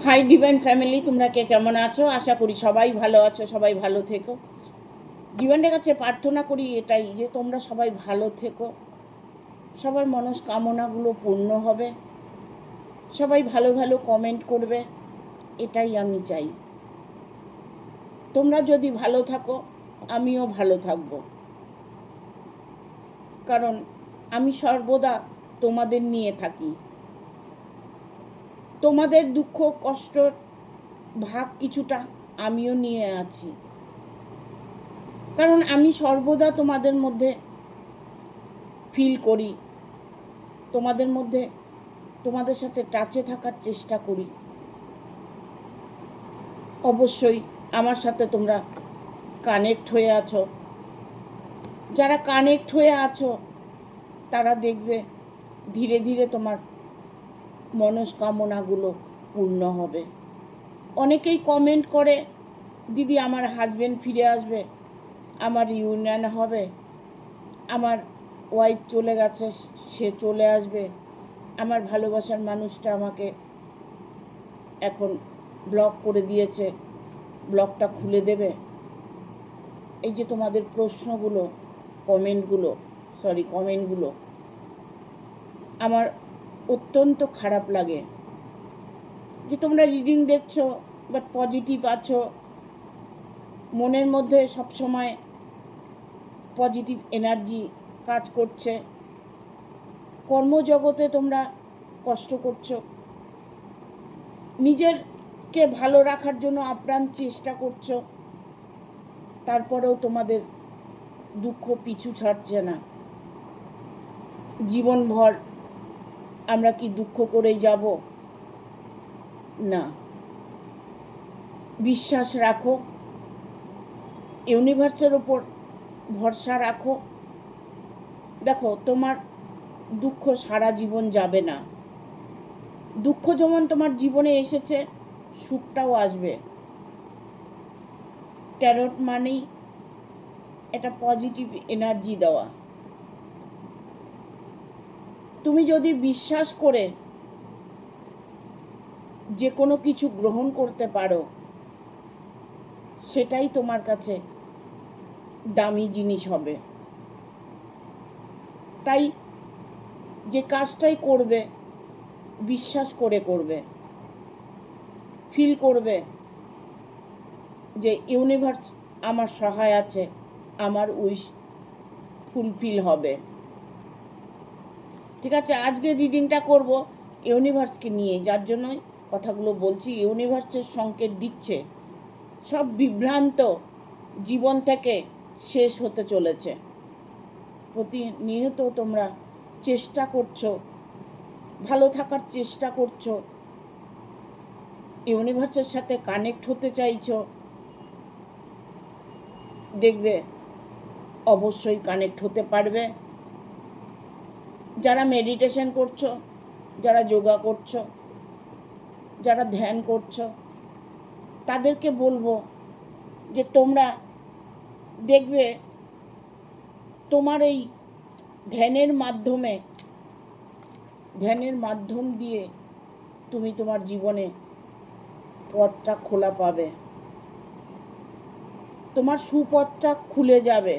Hi divine family, তোমরা কে কেমন আছো? আশা করি সবাই ভালো আছো, সবাই ভালো থেকো। ডিভাইনের কাছে প্রার্থনা করি এটাই, যে তোমরা সবাই ভালো থেকো, সবার মনস্কামনাগুলো পূর্ণ হবে, সবাই ভালো ভালো কমেন্ট করবে, এটাই আমি চাই। তোমরা যদি ভালো থাকো আমিও ভালো থাকবো, কারণ আমি সর্বদা তোমাদের নিয়ে থাকি। তোমাদের দুঃখ কষ্টর ভাগ কিছুটা আমিও নিয়ে আছি, কারণ আমি সর্বদা তোমাদের মধ্যে ফিল করি, তোমাদের মধ্যে তোমাদের সাথে টাচে থাকার চেষ্টা করি। অবশ্যই আমার সাথে তোমরা কানেক্ট হয়ে আছো। যারা কানেক্ট হয়ে আছো তারা দেখবে ধীরে ধীরে তোমার মনস্কামনাগুলো পূর্ণ হবে। অনেকেই কমেন্ট করে, দিদি আমার হাজবেন্ড ফিরে আসবে, আমার ইউনিয়ন হবে, আমার ওয়াইফ চলে গেছে সে চলে আসবে, আমার ভালোবাসার মানুষটা আমাকে এখন ব্লক করে দিয়েছে, ব্লকটা খুলে দেবে। এই যে তোমাদের প্রশ্নগুলো, কমেন্টগুলো আমার অত্যন্ত খারাপ লাগে, যে তোমরা রিডিং দেখছো বাট পজিটিভ আছো, মনের মধ্যে সবসময় পজিটিভ এনার্জি কাজ করছে, কর্মজগতে তোমরা কষ্ট করছো, নিজেরকে ভালো রাখার জন্য আপ্রাণ চেষ্টা করছো, তারপরেও তোমাদের দুঃখ পিছু ছাড়ছে না। জীবনভর আমরা কি দুঃখ করেই যাব? না, বিশ্বাস রাখো, ইউনিভার্সের ওপর ভরসা রাখো। দেখো, তোমার দুঃখ সারা জীবন যাবে না। দুঃখ যেমন তোমার জীবনে এসেছে, সুখটাও আসবে। ট্যারট মানেই এটা পজিটিভ এনার্জি দেওয়া। তুমি যদি বিশ্বাস করে যে কোনো কিছু গ্রহণ করতে পারো, সেটাই তোমার কাছে দামি জিনিস হবে। তাই যে কাজটাই করবে বিশ্বাস করে করবে, ফিল করবে যে ইউনিভার্স আমার সহায় আছে, আমার উইশ ফুলফিল হবে। ঠিক আছে, আজকে রিডিংটা করব ইউনিভার্সকে নিয়ে, যার জন্যই কথাগুলো বলছি। ইউনিভার্সের সংকেত দিচ্ছে সব বিভ্রান্ত জীবন থেকে শেষ হতে চলেছে। প্রতিনিয়ত তোমরা চেষ্টা করছো, ভালো থাকার চেষ্টা করছো, ইউনিভার্সের সাথে কানেক্ট হতে চাইছো, দেখবে অবশ্যই কানেক্ট হতে পারবে। যারা মেডিটেশন করছো, যারা যোগা করছো, যারা ধ্যান করছো, তাদেরকে বলবো যে তোমরা দেখবে তোমার এই ধ্যানের মাধ্যম দিয়ে তুমি তোমার জীবনে পথটা খোলা পাবে, তোমার সুপথটা খুলে যাবে।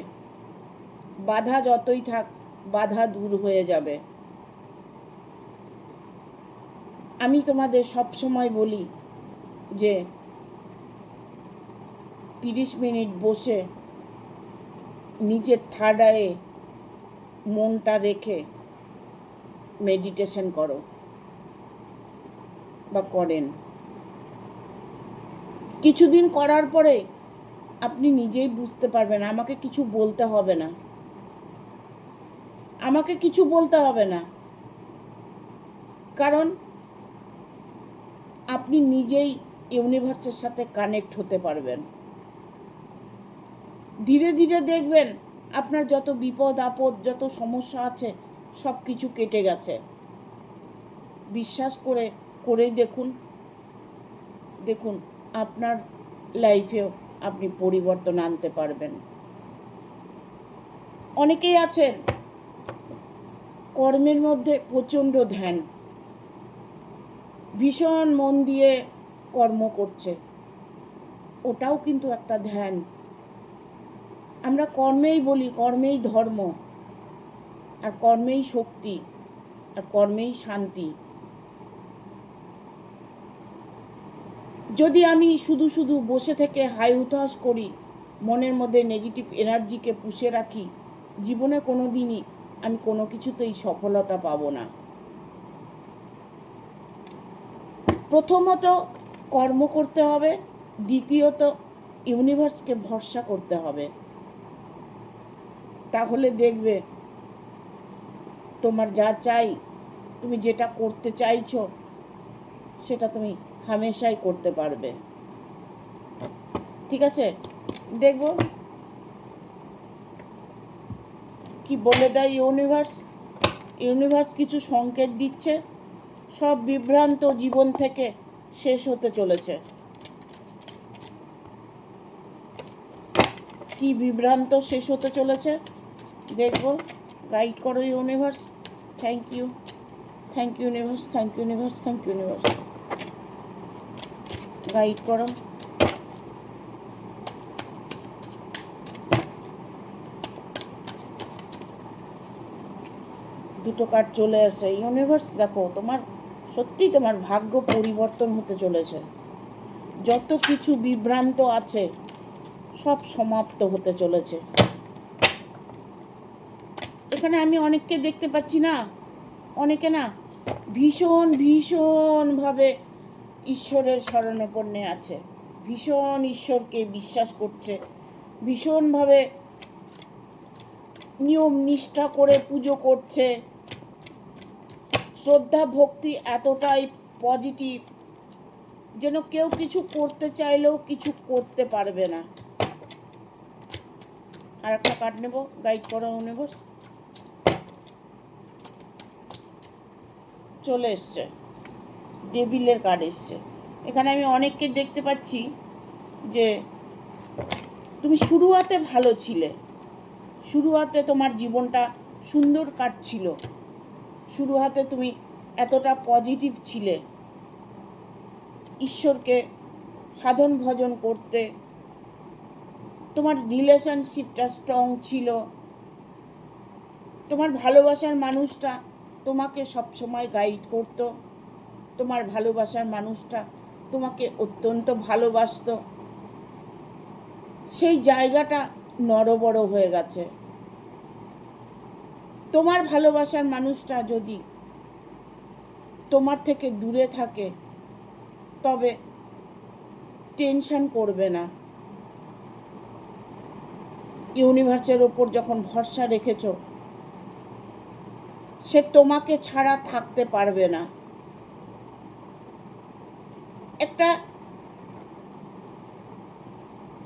বাধা যতই থাক, বাধা দূর হয়ে যাবে। আমি তোমাদের সব সময় বলি যে 30 মিনিট বসে নিজের থার্ড আইয়ে মনটা রেখে মেডিটেশন করো বা করেন। কিছুদিন করার পরে আপনি নিজেই বুঝতে পারবেন। আমাকে কিছু বলতে হবে না, কারণ আপনি নিজেই ইউনিভার্সের সাথে কানেক্ট হতে পারবেন। ধীরে ধীরে দেখবেন আপনার যত বিপদ আপদ, যত সমস্যা আছে, সব কিছু কেটে গেছে। বিশ্বাস করে দেখুন আপনার লাইফেও আপনি পরিবর্তন আনতে পারবেন। অনেকেই আছেন কর্মের মধ্যে প্রচণ্ড ধ্যান, ভীষণ মন দিয়ে কর্ম করছে, ওটাও কিন্তু একটা ধ্যান। আমরা কর্মেই বলি কর্মেই ধর্ম, আর কর্মেই শক্তি, আর কর্মেই শান্তি। যদি আমি শুধু শুধু বসে থেকে হাই হুতাশ করি, মনের মধ্যে নেগেটিভ এনার্জিকে পুষে রাখি, জীবনে কোনো দিনই আমি কোনো কিছুতেই সফলতা পাবো না। প্রথমত কর্ম করতে হবে, দ্বিতীয়ত ইউনিভার্সকে ভরসা করতে হবে। তাহলে দেখবে তোমার যা চাই, তুমি যেটা করতে চাইছো, সেটা তুমি হামেশাই করতে পারবে। ঠিক আছে, দেখবো কি বলে দেয় ইউনিভার্স। ইউনিভার্স কিছু সংকেত দিচ্ছে, সব বিভ্রান্ত জীবন থেকে শেষ হতে চলেছে। কি বিভ্রান্ত শেষ হতে চলেছে দেখবো। গাইড করো universe. Thank you, thank you universe, thank you universe, thank you universe. Guide করো। দুটো কার্ড চলে আসে। ইউনিভার্স দেখো, তোমার সত্যি তোমার ভাগ্য পরিবর্তন হতে চলেছে। যত কিছু বিভ্রান্ত আছে সব সমাপ্ত হতে চলেছে। এখানে আমি অনেককে দেখতে পাচ্ছি না, অনেকে না ভীষণ ভীষণভাবে ঈশ্বরের শরণাপন্নে আছে, ভীষণ ঈশ্বরকে বিশ্বাস করছে, ভীষণভাবে নিয়ম নিষ্ঠা করে পুজো করছে। শ্রদ্ধা ভক্তি এতটাই পজিটিভ যেন কেউ কিছু করতে চাইলেও কিছু করতে পারবে না। আর একটা কার্ড নেব, গাইড করো ইউনিভার্স। চলে এসছে, ডেভিলের কার্ড এসছে। এখানে আমি অনেককে দেখতে পাচ্ছি যে তুমি শুরুয়াতে ভালো ছিলে, শুরুয়াতে তোমার জীবনটা সুন্দর কাটছিল, শুরুয়াতে তুমি এতটা পজিটিভ ছিলে, ঈশ্বরকে সাধন ভজন করতে, তোমার রিলেশনশিপটা স্ট্রং ছিল, তোমার ভালোবাসার মানুষটা তোমাকে সবসময় গাইড করত, তোমার ভালোবাসার মানুষটা তোমাকে অত্যন্ত ভালোবাসত। সেই জায়গাটা নড়বড় হয়ে গেছে। তোমার ভালোবাসার মানুষটা যদি তোমার থেকে দূরে থাকে তবে টেনশন করবে না। ইউনিভার্সের ওপর যখন ভরসা রেখেছো, সে তোমাকে ছাড়া থাকতে পারবে না। একটা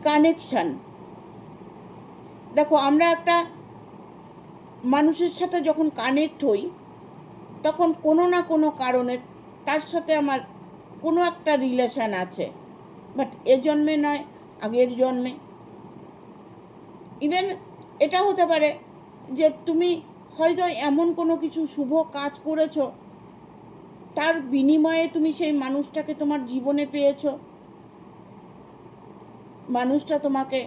কানেকশন, দেখো আমরা একটা মানুষের সাথে যখন কানেক্ট হই তখন কোনো না কোনো কারণে তার সাথে আমার কোনো একটা রিলেশান আছে, বাট এ জন্মে নয়, আগের জন্মে। ইভেন এটা হতে পারে যে তুমি হয়তো এমন কোনো কিছু শুভ কাজ করেছো, তার বিনিময়ে তুমি সেই মানুষটাকে তোমার জীবনে পেয়েছো। মানুষটা তোমাকে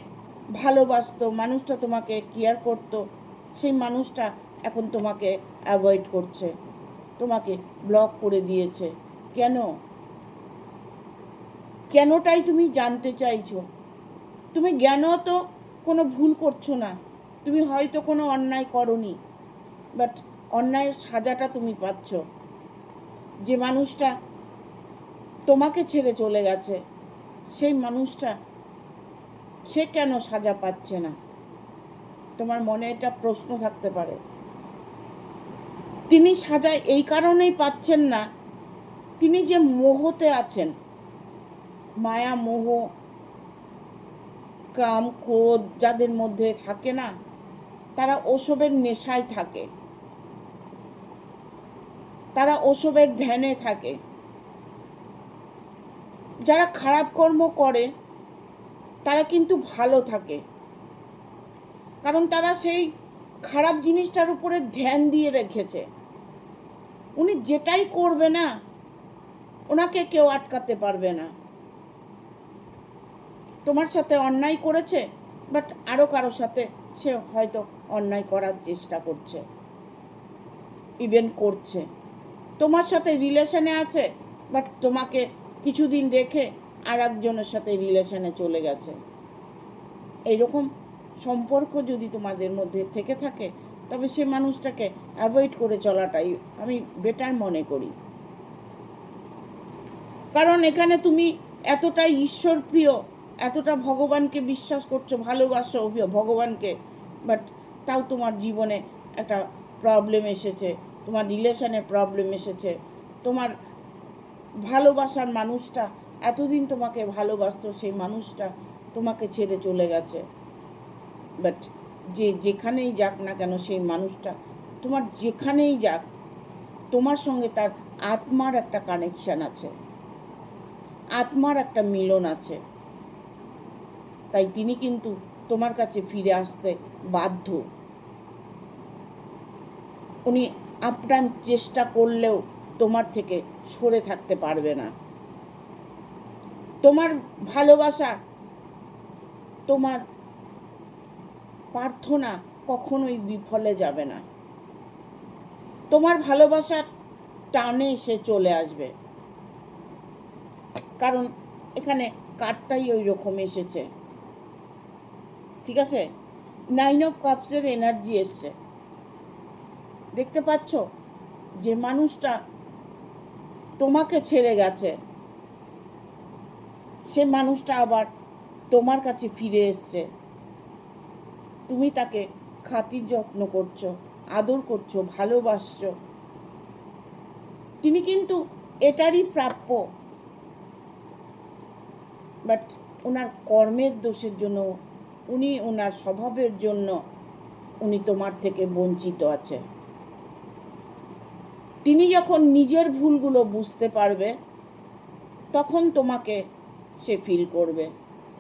ভালোবাসতো, মানুষটা তোমাকে কেয়ার করতো, সেই মানুষটা এখন তোমাকে অ্যাভয়েড করছে, তোমাকে ব্লক করে দিয়েছে। কেন? কেনটাই তুমি জানতে চাইছো। তুমি জ্ঞানত কোনো ভুল করছো না, তুমি হয়তো কোনো অন্যায় করোনি, বাট অন্যায়ের সাজাটা তুমি পাচ্ছ। যে মানুষটা তোমাকে ছেড়ে চলে গেছে, সেই মানুষটা সে কেন সাজা পাচ্ছে না? তোমার মনে এটা প্রশ্ন থাকতে পারে। তিনি সাজা এই কারণেই পাচ্ছেন না, তিনি যে মোহতে আছেন, মায়া মোহ কাম ক্রোধ যাদের মধ্যে থাকে না, তারা ওসবের নেশায় থাকে, তারা ওসবের ধ্যানে থাকে। যারা খারাপ কর্ম করে তারা কিন্তু ভালো থাকে, কারণ তারা সেই খারাপ জিনিসটার উপরে ধ্যান দিয়ে রেখেছে। উনি যেটাই করবে না, ওনাকে কেউ আটকাতে পারবে না। তোমার সাথে অন্যায় করেছে, বাট আরও কারোর সাথে সে হয়তো অন্যায় করার চেষ্টা করছে, ইভেন করছে। তোমার সাথে রিলেশনে আছে, বাট তোমাকে কিছুদিন রেখে আর একজনের সাথে রিলেশনে চলে গেছে। এইরকম সম্পর্ক যদি তোমাদের মধ্যে থেকে থাকে, তবে সে মানুষটাকে অ্যাভয়েড করে চলাটাই আমি বেটার মনে করি। কারণ এখানে তুমি এতটাই ঈশ্বর প্রিয়, এতটা ভগবানকে বিশ্বাস করছো, ভালোবাসো ভগবানকে, বাট তাও তোমার জীবনে একটা প্রবলেম এসেছে, তোমার রিলেশনে প্রবলেম এসেছে। তোমার ভালোবাসার মানুষটা, এতদিন তোমাকে ভালোবাসতো, সেই মানুষটা তোমাকে ছেড়ে চলে গেছে। বাট যেখানেই যাক না কেন সেই মানুষটা, তোমার যেখানেই যাক, তোমার সঙ্গে তার আত্মার একটা কানেকশান আছে, আত্মার একটা মিলন আছে। তাই তিনি কিন্তু তোমার কাছে ফিরে আসতে বাধ্য। উনি আপ্রাণ চেষ্টা করলেও তোমার থেকে সরে থাকতে পারবে না। তোমার ভালোবাসা, তোমার প্রার্থনা কখনোই বিফলে যাবে না। তোমার ভালোবাসার টানে সে চলে আসবে। কারণ এখানে কার্ডটাই ওই রকম এসেছে, ঠিক আছে? 9 অফ কাপসের এনার্জি এসছে। দেখতে পাচ্ছ যে মানুষটা তোমাকে ছেড়ে গেছে, সে মানুষটা আবার তোমার কাছে ফিরে এসছে। তুমি তাকে খাতির যত্ন করছো, আদর করছো, ভালোবাসছো। তিনি কিন্তু এটারই প্রাপ্য, বাট ওনার কর্মের দোষের জন্য, উনি ওনার স্বভাবের জন্য উনি তোমার থেকে বঞ্চিত আছে। তিনি যখন নিজের ভুলগুলো বুঝতে পারবে, তখন তোমাকে সে ফিল করবে,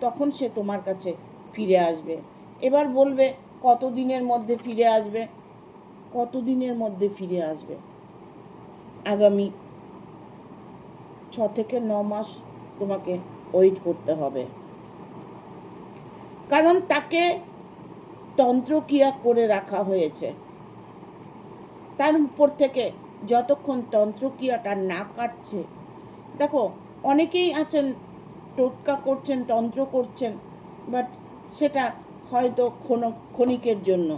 তখন সে তোমার কাছে ফিরে আসবে। এবার বলবে কতদিনের মধ্যে ফিরে আসবে, কতদিনের মধ্যে ফিরে আসবে? আগামী 6 থেকে 9 মাস তোমাকে ওয়েট করতে হবে। কারণ তাকে তন্ত্রক্রিয়া করে রাখা হয়েছে। তার উপর থেকে যতক্ষণ তন্ত্রক্রিয়াটা না কাটছে, দেখো অনেকেই আছেন টোটকা করছেন, তন্ত্র করছেন, বাট সেটা হয়তো ক্ষণিকের জন্য,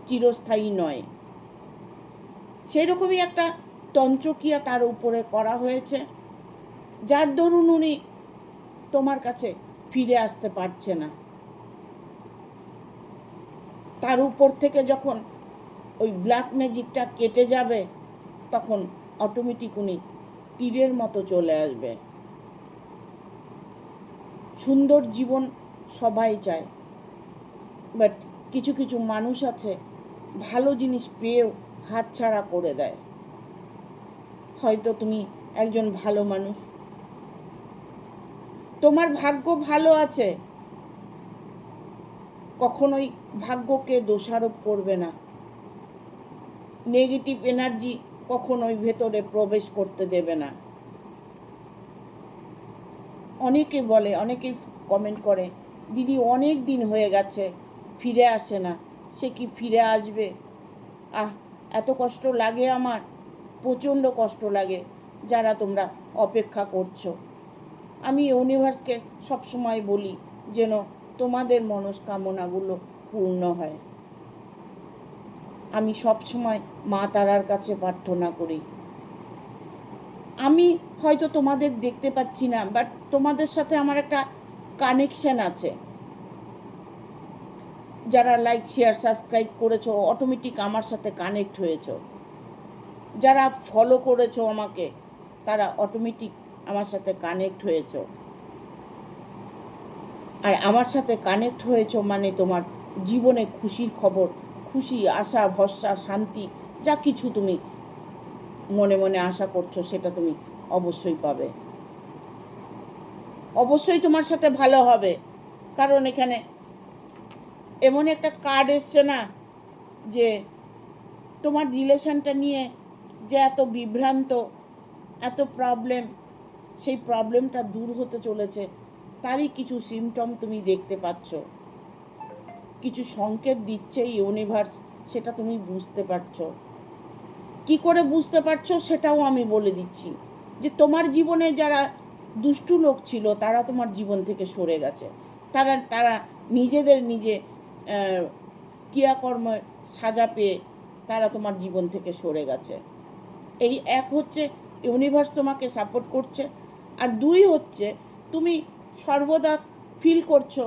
চিরস্থায়ী নয়। সেরকমই একটা তন্ত্রক্রিয়া তার উপরে করা হয়েছে, যার দরুন উনি তোমার কাছে ফিরে আসতে পারছে না। তার উপর থেকে যখন ওই ব্ল্যাক ম্যাজিকটা কেটে যাবে, তখন অটোমেটিক উনি তীরের মতো চলে আসবে। সুন্দর জীবন সবাই চায়, বাট কিছু কিছু মানুষ আছে ভালো জিনিস পেয়েও হাতছাড়া করে দেয়। হয়তো তুমি একজন ভালো মানুষ, তোমার ভাগ্য ভালো আছে, কখনোই ভাগ্যকে দোষারোপ করবে না। নেগেটিভ এনার্জি কখনোই ভেতরে প্রবেশ করতে দেবে না। অনেকে বলে, অনেকেই কমেন্ট করে, দিদি অনেক দিন হয়ে গেছে ফিরে আসে না, সে কি ফিরে আসবে? এত কষ্ট লাগে, আমার প্রচণ্ড কষ্ট লাগে যারা তোমরা অপেক্ষা করছো। আমি ইউনিভার্সকে সবসময় বলি যেন তোমাদের মনস্কামনাগুলো পূর্ণ হয়। আমি সবসময় মা তারার কাছে প্রার্থনা করি। আমি হয়তো তোমাদের দেখতে পাচ্ছি না, বাট তোমাদের সাথে আমার একটা কানেকশান আছে। যারা লাইক শেয়ার সাবস্ক্রাইব করেছো, অটোমেটিক আমার সাথে কানেক্ট হয়েছো। যারা ফলো করেছো আমাকে, তারা অটোমেটিক আমার সাথে কানেক্ট হয়েছো। আর আমার সাথে কানেক্ট হয়েছো মানে তোমার জীবনে খুশির খবর, খুশি, আশা, ভরসা, শান্তি, যা কিছু তুমি মনে মনে আশা করছো সেটা তুমি অবশ্যই পাবে। অবশ্যই তোমার সাথে ভালো হবে। কারণ এখানে এমন একটা কার্ড এসছে না, যে তোমার রিলেশনটা নিয়ে যে এত বিভ্রান্ত, এত প্রবলেম, সেই প্রবলেমটা দূর হতে চলেছে। তারই কিছু সিমটম তুমি দেখতে পাচ্ছ, কিছু সংকেত দিচ্ছে ইউনিভার্স, সেটা তুমি বুঝতে পারছো। কি করে বুঝতে পারছো সেটাও আমি বলে দিচ্ছি, যে তোমার জীবনে যারা দুষ্টু লোক ছিল তারা তোমার জীবন থেকে সরে গেছে। তারা তারা নিজেদের নিজে ক্রিয়াকর্মে সাজা পেয়ে তারা তোমার জীবন থেকে সরে গেছে। এই এক হচ্ছে ইউনিভার্স তোমাকে সাপোর্ট করছে, আর দুই হচ্ছে তুমি সর্বদা ফিল করছো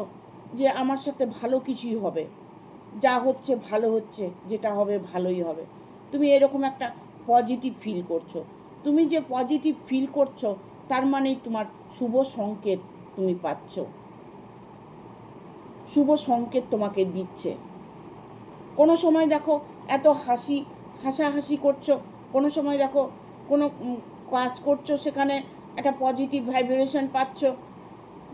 যে আমার সাথে ভালো কিছুই হবে, যা হচ্ছে ভালো হচ্ছে, যেটা হবে ভালোই হবে। তুমি এরকম একটা পজিটিভ ফিল করছো। তুমি যে পজিটিভ ফিল করছো তার মানেই তোমার শুভ সংকেত তুমি পাচ্ছ, শুভ সংকেত তোমাকে দিচ্ছে। কোনো সময় দেখো এত হাসাহাসি করছো, কোনো সময় দেখো কোনো কাজ করছো, সেখানে একটা পজিটিভ ভাইব্রেশন পাচ্ছ।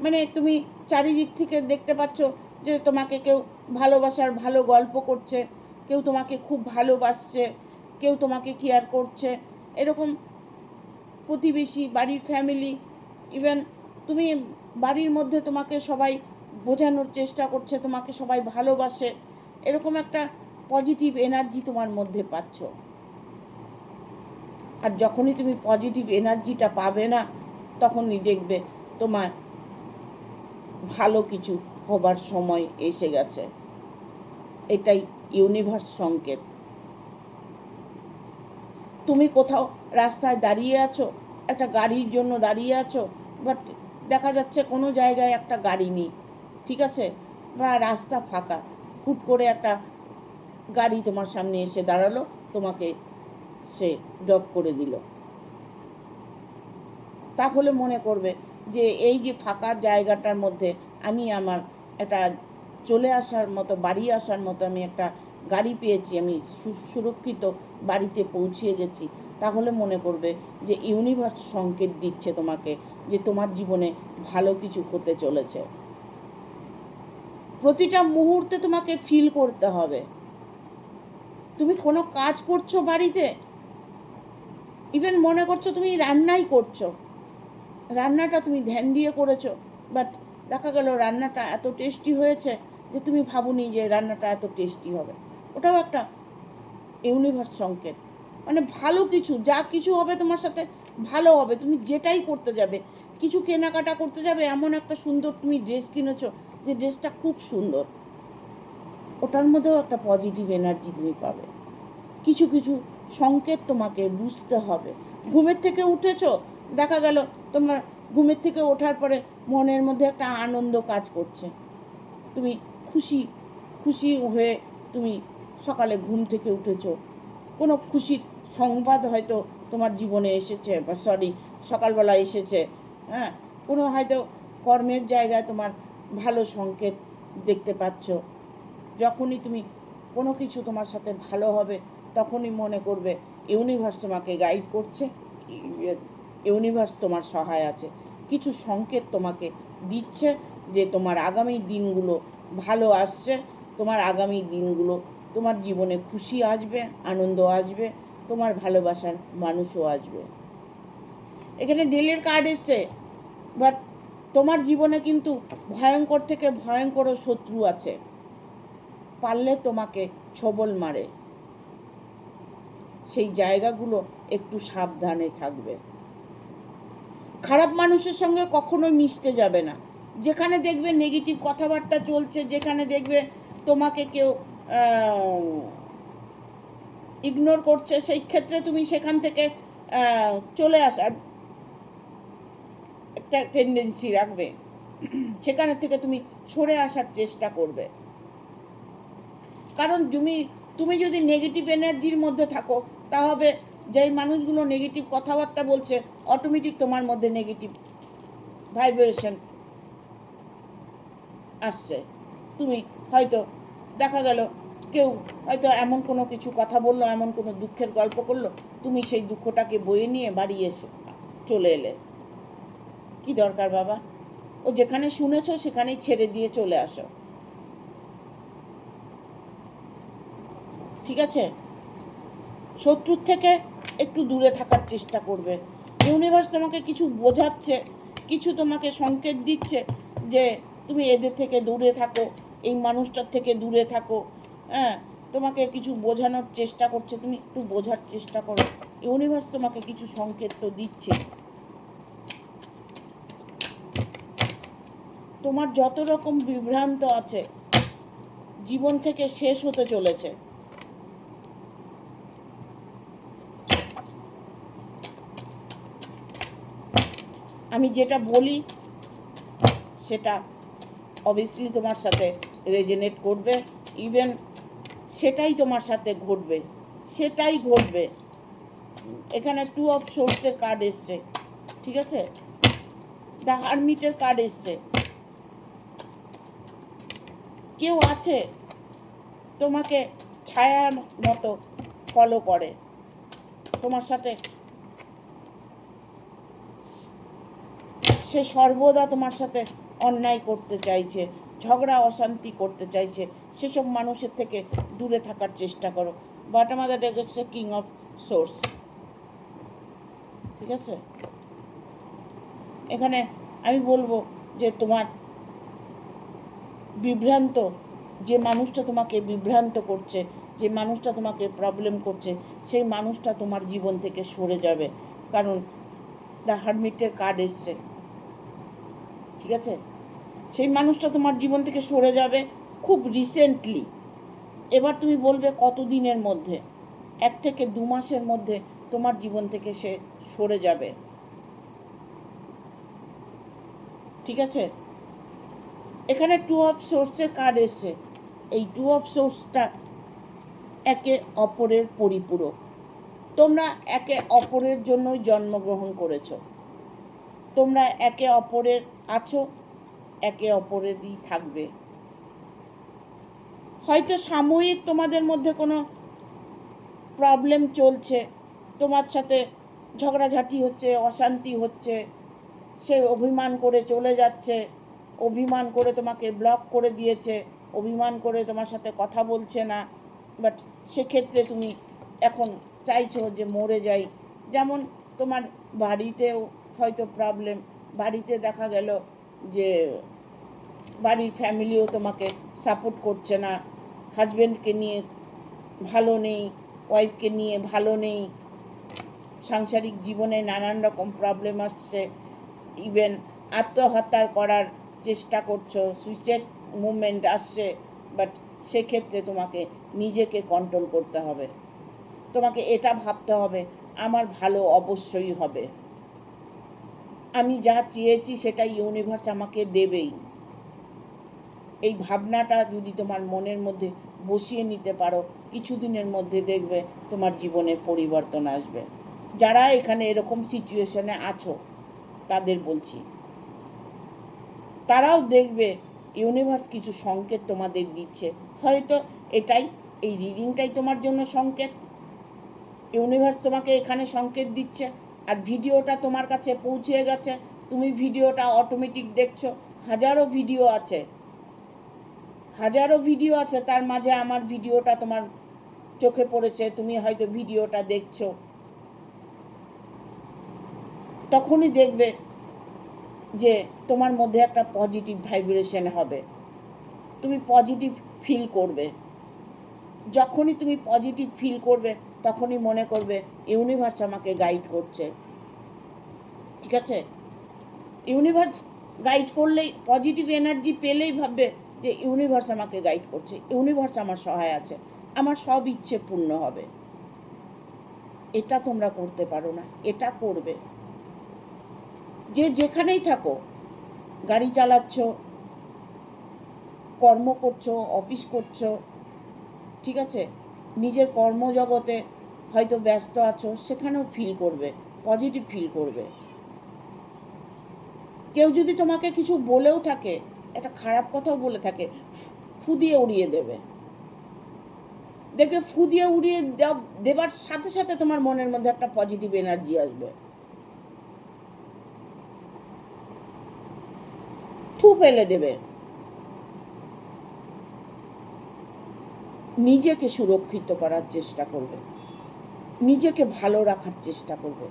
মানে তুমি চারিদিক থেকে দেখতে পাচ্ছ যে তোমাকে কেউ ভালোবাসার ভালো গল্প করছে, কেউ তোমাকে খুব ভালোবাসছে, কেউ তোমাকে কেয়ার করছে। এরকম প্রতিবেশী, বাড়ির ফ্যামিলি, ইভেন তুমি বাড়ির মধ্যে তোমাকে সবাই বোঝানোর চেষ্টা করছে, তোমাকে সবাই ভালোবাসে। এরকম একটা পজিটিভ এনার্জি তোমার মধ্যে পাচ্ছ। আর যখনই তুমি পজিটিভ এনার্জিটা পাবে না, তখনই দেখবে তোমার ভালো কিছু হবার সময় এসে গেছে। এটাই ইউনিভার্স সংকেত। তুমি কোথাও রাস্তায় দাঁড়িয়ে আছো, একটা গাড়ির জন্য দাঁড়িয়ে আছো, বাট দেখা যাচ্ছে কোনো জায়গায় একটা গাড়ি নেই, ঠিক আছে, বা রাস্তা ফাঁকা, হুট করে একটা গাড়ি তোমার সামনে এসে দাঁড়ালো, তোমাকে সে ড্রপ করে দিল। তাহলে মনে করবে যে এই যে ফাঁকা জায়গাটার মধ্যে আমি আমার একটা চলে আসার মতো, বাড়ি আসার মতো আমি একটা গাড়ি পেয়েছি, আমি সুরক্ষিত বাড়িতে পৌঁছিয়ে গেছি। তাহলে মনে করবে যে ইউনিভার্স সংকেত দিচ্ছে তোমাকে যে তোমার জীবনে ভালো কিছু হতে চলেছে। প্রতিটা মুহূর্তে তোমাকে ফিল করতে হবে। তুমি কোনো কাজ করছো বাড়িতে, ইভেন মনে করছো তুমি রান্নাই করছো, রান্নাটা তুমি ধ্যান দিয়ে করেছো, বাট দেখা গেল রান্নাটা এত টেস্টি হয়েছে যে তুমি ভাবুনি যে রান্নাটা এত টেস্টি হবে। ওটাও একটা ইউনিভার্স সংকেত। মানে ভালো কিছু, যা কিছু হবে তোমার সাথে ভালো হবে। তুমি যেটাই করতে যাবে, কিছু কেনাকাটা করতে যাবে, এমন একটা সুন্দর তুমি ড্রেস কিনেছো যে ড্রেসটা খুব সুন্দর, ওটার মধ্যেও একটা পজিটিভ এনার্জি তুমি পাবে। কিছু কিছু সংকেত তোমাকে বুঝতে হবে। ঘুমের থেকে উঠেছো, দেখা গেল তোমার ঘুমের থেকে ওঠার পরে মনের মধ্যে একটা আনন্দ কাজ করছে, তুমি খুশি খুশি হয়ে তুমি সকালে ঘুম থেকে উঠেছো, কোনো খুশির সংবাদ হয়তো তোমার জীবনে এসেছে, বা সকালবেলা এসেছে, হ্যাঁ, কোনো হয়তো কর্মের জায়গায় তোমার ভালো সংকেত দেখতে পাচ্ছ। যখনই তুমি কোনো কিছু তোমার সাথে ভালো হবে, তখনই মনে করবে ইউনিভার্স তোমাকে গাইড করছে, ইউনিভার্স তোমার সহায় আছে। কিছু সংকেত তোমাকে দিচ্ছে যে তোমার আগামী দিনগুলো ভালো আসছে, তোমার আগামী দিনগুলো তোমার জীবনে খুশি আসবে, আনন্দ আসবে, তোমার ভালোবাসার মানুষও আসবে। এখানে ডিলের কার্ড এসছে, বাট তোমার জীবনে কিন্তু ভয়ঙ্কর থেকে ভয়ঙ্কর শত্রু আছে, পারলে তোমাকে ছবল মারে। সেই জায়গাগুলো একটু সাবধানে থাকবে। খারাপ মানুষের সঙ্গে কখনো মিশতে যাবে না। যেখানে দেখবে নেগেটিভ কথাবার্তা চলছে, যেখানে দেখবে তোমাকে কেউ ইগনোর করছে, সেই ক্ষেত্রে তুমি সেখান থেকে চলে আসার একটা টেন্ডেন্সি রাখবে, সেখানে থেকে তুমি সরে আসার চেষ্টা করবে। কারণ তুমি যদি নেগেটিভ এনার্জির মধ্যে থাকো, তাহলে যেই মানুষগুলো নেগেটিভ কথাবার্তা বলছে, অটোমেটিক তোমার মধ্যে নেগেটিভ ভাইব্রেশন আসছে। তুমি হয়তো দেখা গেল কেউ হয়তো এমন কোনো কিছু কথা বললো, এমন কোনো দুঃখের গল্প করলো, তুমি সেই দুঃখটাকে বয়ে নিয়ে বাড়ি এসে চলে এলে। কি দরকার বাবা? ও যেখানে শুনেছো সেখানেই ছেড়ে দিয়ে চলে আসো, ঠিক আছে? শত্রুর থেকে একটু দূরে থাকার চেষ্টা করবে। ইউনিভার্স তোমাকে কিছু বোঝাচ্ছে, কিছু তোমাকে সংকেত দিচ্ছে যে তুমি এদের থেকে দূরে থাকো, এই মানুষটার থেকে দূরে থাকো, হ্যাঁ, তোমাকে কিছু বোঝানোর চেষ্টা করছে, তুমি একটু বোঝার চেষ্টা করো। ইউনিভার্স তোমাকে কিছু সংকেত তো দিচ্ছে। তোমার যত রকম বিভ্রান্ত আছে জীবন থেকে শেষ হতে চলেছে। আমি যেটা বলি সেটা অবভিয়াসলি তোমার সাথে রেজনেট করবে, ইভেন সেটাই তোমার সাথে ঘটবে, সেটাই ঘটবে। এখানে 2 অফ সোর্সের কার্ড এসছে, ঠিক আছে, দ্য হারমিটের কার্ড এসছে। কেউ আছে তোমাকে ছায়ার মতো ফলো করে, তোমার সাথে সে সর্বদা তোমার সাথে অন্যায় করতে চাইছে, ঝগড়া অশান্তি করতে চাইছে। সেসব মানুষের থেকে দূরে থাকার চেষ্টা করো। বটম অফ দ্য ডেক হচ্ছে কিং অফ সোর্স, ঠিক আছে। এখানে আমি বলবো যে তোমার বিভ্রান্ত, যে মানুষটা তোমাকে বিভ্রান্ত করছে, যে মানুষটা তোমাকে প্রবলেম করছে, সেই মানুষটা তোমার জীবন থেকে সরে যাবে, কারণ দ্য হারমিটের কার্ড এসছে, ঠিক আছে। সেই মানুষটা তোমার জীবন থেকে সরে যাবে খুব রিসেন্টলি। এবার তুমি বলবে কতদিনের মধ্যে? 1 থেকে 2 মাসের মধ্যে তোমার জীবন থেকে সে সরে যাবে, ঠিক আছে। এখানে 2 অফ সোর্সের কার্ড এসছে। এই 2 অফ সোর্সটা একে অপরের পরিপূরক। তোমরা একে অপরের জন্যই জন্মগ্রহণ করেছো, তোমরা একে অপরের আছো, একে অপরেরই থাকবে। হয়তো সাময়িক তোমাদের মধ্যে কোনো প্রবলেম চলছে, তোমার সাথে ঝগড়াঝাটি হচ্ছে, অশান্তি হচ্ছে, সে অভিমান করে চলে যাচ্ছে, অভিমান করে তোমাকে ব্লক করে দিয়েছে, অভিমান করে তোমার সাথে কথা বলছে না, বাট সেক্ষেত্রে তুমি এখন চাইছো যে মরে যাই। যেমন তোমার বাড়িতেও হয়তো প্রবলেম, বাড়িতে দেখা গেল যে বাড়ির ফ্যামিলিও তোমাকে সাপোর্ট করছে না, হাজব্যান্ডকে নিয়ে ভালো নেই, ওয়াইফকে নিয়ে ভালো নেই, সাংসারিক জীবনে নানান রকম প্রবলেম আসছে, ইভেন আত্মহত্যা করার চেষ্টা করছো, সুইসাইড মুভমেন্ট আসছে। বাট সেক্ষেত্রে তোমাকে নিজেকে কন্ট্রোল করতে হবে, তোমাকে এটা ভাবতে হবে আমার ভালো অবশ্যই হবে, আমি যা চেয়েছি সেটা ইউনিভার্স আমাকে দেবেই। এই ভাবনাটা যদি তোমার মনের মধ্যে বসিয়ে নিতে পারো, কিছুদিনের মধ্যে দেখবে তোমার জীবনে পরিবর্তন আসবে। যারা এখানে এরকম সিচুয়েশনে আছো তাদের বলছি, তারাও দেখবে ইউনিভার্স কিছু সংকেত তোমাদের দিচ্ছে। হয়তো এটাই, এই রিডিংটাই তোমার জন্য সংকেত। ইউনিভার্স তোমাকে এখানে সংকেত দিচ্ছে, আর ভিডিওটা তোমার কাছে পৌঁছে গেছে, তুমি ভিডিওটা অটোমেটিক দেখছো। হাজারো ভিডিও আছে, হাজারো ভিডিও আছে, তার মাঝে আমার ভিডিওটা তোমার চোখে পড়েছে, তুমি হয়তো ভিডিওটা দেখছো। তখনই দেখবে যে তোমার মধ্যে একটা পজিটিভ ভাইব্রেশন হবে, তুমি পজিটিভ ফিল করবে। যখনই তুমি পজিটিভ ফিল করবে তখনই মনে করবে ইউনিভার্স আমাকে গাইড করছে, ঠিক আছে। ইউনিভার্স গাইড করলেই, পজিটিভ এনার্জি পেলেই ভাববে যে ইউনিভার্স আমাকে গাইড করছে, ইউনিভার্স আমার সহায় আছে, আমার সব ইচ্ছে পূর্ণ হবে। এটা তোমরা করতে পারো না, এটা করবে। যে যেখানেই থাকো, গাড়ি চালাচ্ছ, কর্ম করছো, অফিস করছো, ঠিক আছে, নিজের কর্মজগতে হয়তো ব্যস্ত আছো, সেখানেও ফিল করবে, পজিটিভ ফিল করবে। কেউ যদি তোমাকে কিছু বলেও থাকে, একটা খারাপ কথাও বলে থাকে, ফু দিয়ে উড়িয়ে দেবে। দেখবে ফু দিয়ে উড়িয়ে দেবার সাথে সাথে তোমার মনের মধ্যে একটা পজিটিভ এনার্জি আসবে। থু ফেলে দেবে। নিজেকে সুরক্ষিত করার চেষ্টা করবে, নিজেকে ভালো রাখার চেষ্টা করবে।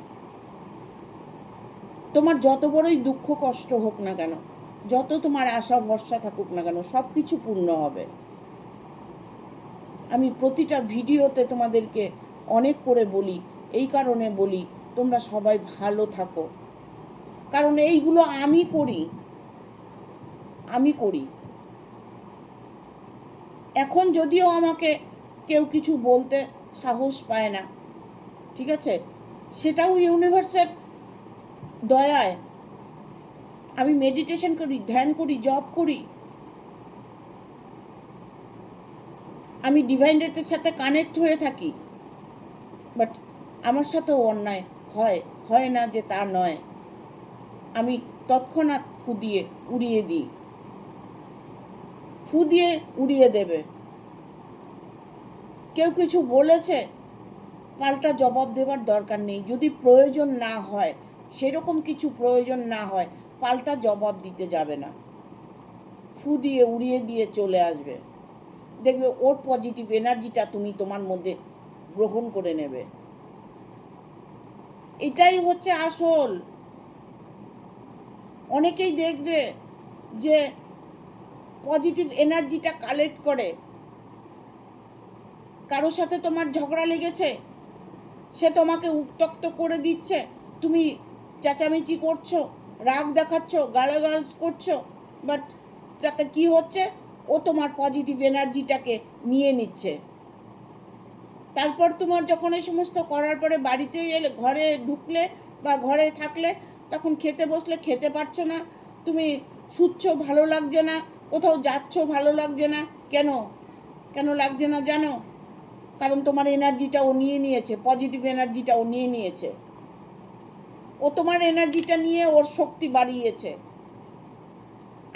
তোমার যত বড়ই দুঃখ কষ্ট হোক না কেন, যত তোমার আশা ভরসা থাকুক না কেন সব কিছু পূর্ণ হবে। আমি প্রতিটা ভিডিওতে তোমাদেরকে অনেক করে বলি, এই কারণে বলি তোমরা সবাই ভালো থাকো, কারণ এইগুলো আমি করি। এখন যদিও আমাকে কেউ কিছু বলতে সাহস পায় না, ঠিক আছে, সেটাও ইউনিভার্সের দয়ায়। আমি মেডিটেশন করি, ধ্যান করি, জপ করি, আমি ডিভাইন রেটের সাথে কানেক্ট হয়ে থাকি, বাট আমার সাথেও অন্যায় হয় না যে তা নয়। আমি তৎক্ষণাৎ ফু দিয়ে উড়িয়ে দেবে। কেউ কিছু বলেছে, পাল্টা জবাব দেওয়ার দরকার নেই। যদি প্রয়োজন না হয়, সেরকম কিছু প্রয়োজন না হয়, পাল্টা জবাব দিতে যাবে না, ফু দিয়ে উড়িয়ে দিয়ে চলে আসবে। দেখবে ওর পজিটিভ এনার্জিটা তুমি তোমার মধ্যে গ্রহণ করে নেবে। এটাই হচ্ছে আসল। অনেকেই দেখবে যে পজিটিভ এনার্জিটা কালেক্ট করে, কারোর সাথে তোমার ঝগড়া লেগেছে, সে তোমাকে উত্ত্যক্ত করে দিচ্ছে, তুমি চেঁচামেচি করছো, রাগ দেখাচ্ছ, গালাগাল করছো, বাট তাতে কি হচ্ছে, ও তোমার পজিটিভ এনার্জিটাকে নিয়ে নিচ্ছে। তারপর তোমার যখন এই সমস্ত করার পরে বাড়িতে এলে, ঘরে ঢুকলে বা ঘরে থাকলে, তখন খেতে বসলে খেতে পারছো না, তুমি শুচ্ছ ভালো লাগছে না, কোথাও যাচ্ছ ভালো লাগছে না। কেন লাগছে না জানো? কারণ তোমার এনার্জিটা ও নিয়ে নিয়েছে, পজিটিভ এনার্জিটা ও নিয়ে নিয়েছে। ও তোমার এনার্জিটা নিয়ে ওর শক্তি বাড়িয়েছে,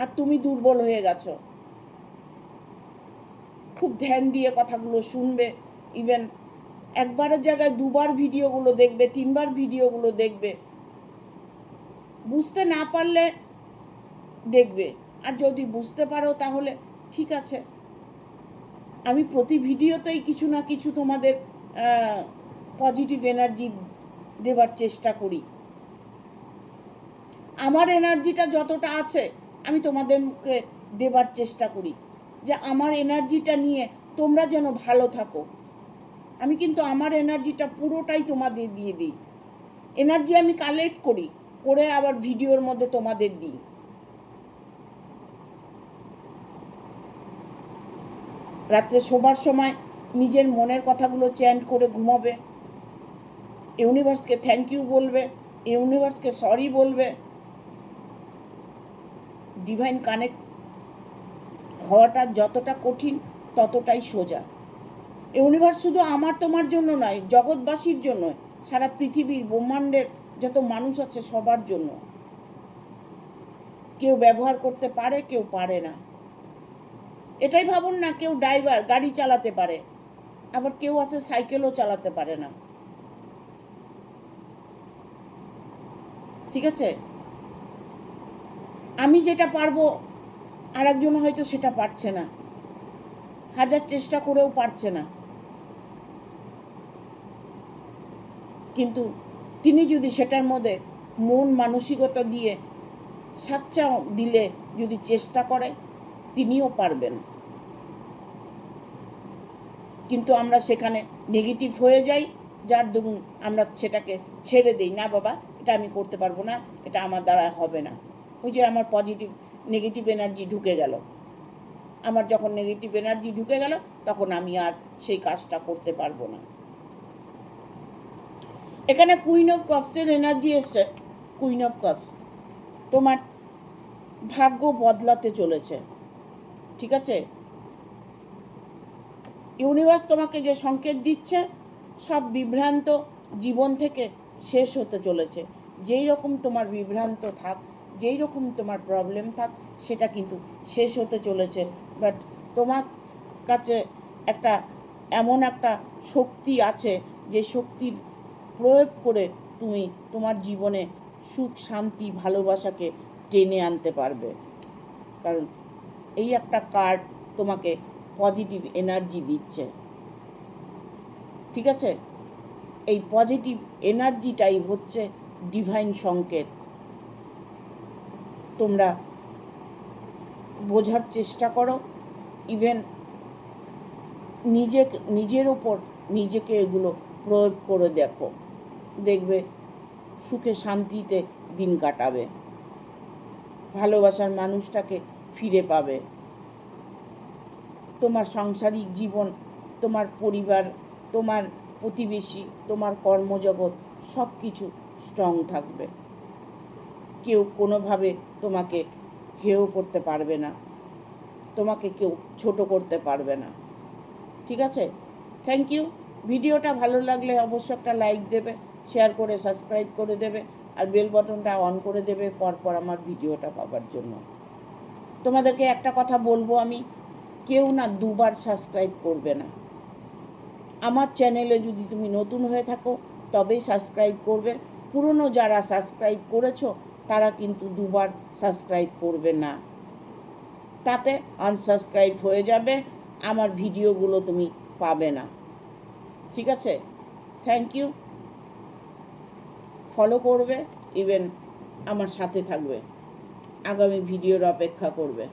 আর তুমি দুর্বল হয়ে গেছো। খুব ধ্যান দিয়ে কথাগুলো শুনবে, ইভেন একবারের জায়গায় দুবার ভিডিওগুলো দেখবে, 3বার ভিডিওগুলো দেখবে। বুঝতে না পারলে দেখবে, আর যদি বুঝতে পারো তাহলে ঠিক আছে। আমি প্রতি ভিডিওতেই কিছু না কিছু তোমাদের পজিটিভ এনার্জি দেবার চেষ্টা করি। আমার এনার্জিটা যতটা আছে আমি তোমাদেরকে দেবার চেষ্টা করি, যে আমার এনার্জিটা নিয়ে তোমরা যেন ভালো থাকো। আমি কিন্তু আমার এনার্জিটা পুরোটাই তোমাদের দিয়ে দিই। এনার্জি আমি কালেক্ট করে আবার ভিডিওর মধ্যে তোমাদের দিই। রাত্রে শোবার সময় নিজের মনের কথাগুলো চ্যান্ট করে ঘুমাবে, ইউনিভার্সকে থ্যাংক ইউ বলবে, ইউনিভার্সকে সরি বলবে। ডিভাইন কানেক্ট হওয়াটা যতটা কঠিন ততটাই সোজা। ইউনিভার্স শুধু আমার তোমার জন্য নয়, জগৎবাসীর জন্য, সারা পৃথিবীর ব্রহ্মাণ্ডের যত মানুষ আছে সবার জন্য। কেউ ব্যবহার করতে পারে, কেউ পারে না। এটাই ভাবুন না, কেউ ড্রাইভার, গাড়ি চালাতে পারে, আবার কেউ আছে সাইকেলও চালাতে পারে না, ঠিক আছে? আমি যেটা পারবো আর একজন হয়তো সেটা পারছে না, হাজার চেষ্টা করেও পারছে না, কিন্তু তিনি যদি সেটার মধ্যে মন মানসিকতা দিয়ে সাচ্চা দিলে, যদি চেষ্টা করে, তিনিও পারবেন। কিন্তু আমরা সেখানে নেগেটিভ হয়ে যাই, যার দরুন আমরা সেটাকে ছেড়ে দিই, না বাবা এটা আমি করতে পারবো না, এটা আমার দ্বারা হবে না। ওই যে আমার নেগেটিভ এনার্জি ঢুকে গেল। আমার যখন নেগেটিভ এনার্জি ঢুকে গেল, তখন আমি আর সেই কাজটা করতে পারবো না। এখানে কুইন অফ কাপসের এনার্জি এসছে। কুইন অফ কাপস, তোমার ভাগ্য বদলাতে চলেছে, ঠিক আছে? ইউনিভার্স তোমাকে যে সংকেত দিচ্ছে, সব বিভ্রান্ত জীবন থেকে শেষ হতে চলেছে। যেই রকম তোমার বিভ্রান্ত থাক, যেই রকম তোমার প্রবলেম থাক, সেটা কিন্তু শেষ হতে চলেছে। বাট তোমার কাছে এমন একটা শক্তি আছে, যে শক্তির প্রয়োগ করে তুমি তোমার জীবনে সুখ, শান্তি, ভালোবাসাকে টেনে আনতে পারবে। কারণ এই একটা কার্ড তোমাকে পজিটিভ এনার্জি দিচ্ছে, ঠিক আছে? এই পজিটিভ এনার্জিটাই হচ্ছে ডিভাইন সংকেত। তোমরা বোঝার চেষ্টা করো, ইভেন নিজের ওপর নিজেকে এগুলো প্রয়োগ করে দেখো, দেখবে সুখে শান্তিতে দিন কাটাবে, ভালোবাসার মানুষটাকে ফিরে পাবে, তোমার সাংসারিক জীবন, তোমার পরিবার, তোমার প্রতিবেশী, তোমার কর্মজগৎ সব কিছু স্ট্রং থাকবে, কেউ কোনোভাবে তোমাকে হেয় করতে পারবে না, তোমাকে কেউ ছোট করতে পারবে না। ঠিক আছে, থ্যাংক ইউ। ভিডিওটা ভালো লাগলে অবশ্যই একটা লাইক দেবে, শেয়ার করে সাবস্ক্রাইব করে দেবে, আর বেল বাটনটা অন করে দেবে পরপর আমার ভিডিওটা পাবার জন্য। তোমাদেরকে একটা কথা বলবো আমি, কেউ না দুবার সাবস্ক্রাইব করবে না। আমার চ্যানেলে যদি তুমি নতুন হয়ে থাকো তবেই সাবস্ক্রাইব করবে, পুরনো যারা সাবস্ক্রাইব করেছো তারা কিন্তু দুবার সাবস্ক্রাইব করবে না, তাতে আনসাবস্ক্রাইব হয়ে যাবে, আমার ভিডিওগুলো তুমি পাবে না। ঠিক আছে, থ্যাংক ইউ। ফলো করবে, ইভেন আমার সাথে থাকবে, আগামী ভিডিওর অপেক্ষা করবে।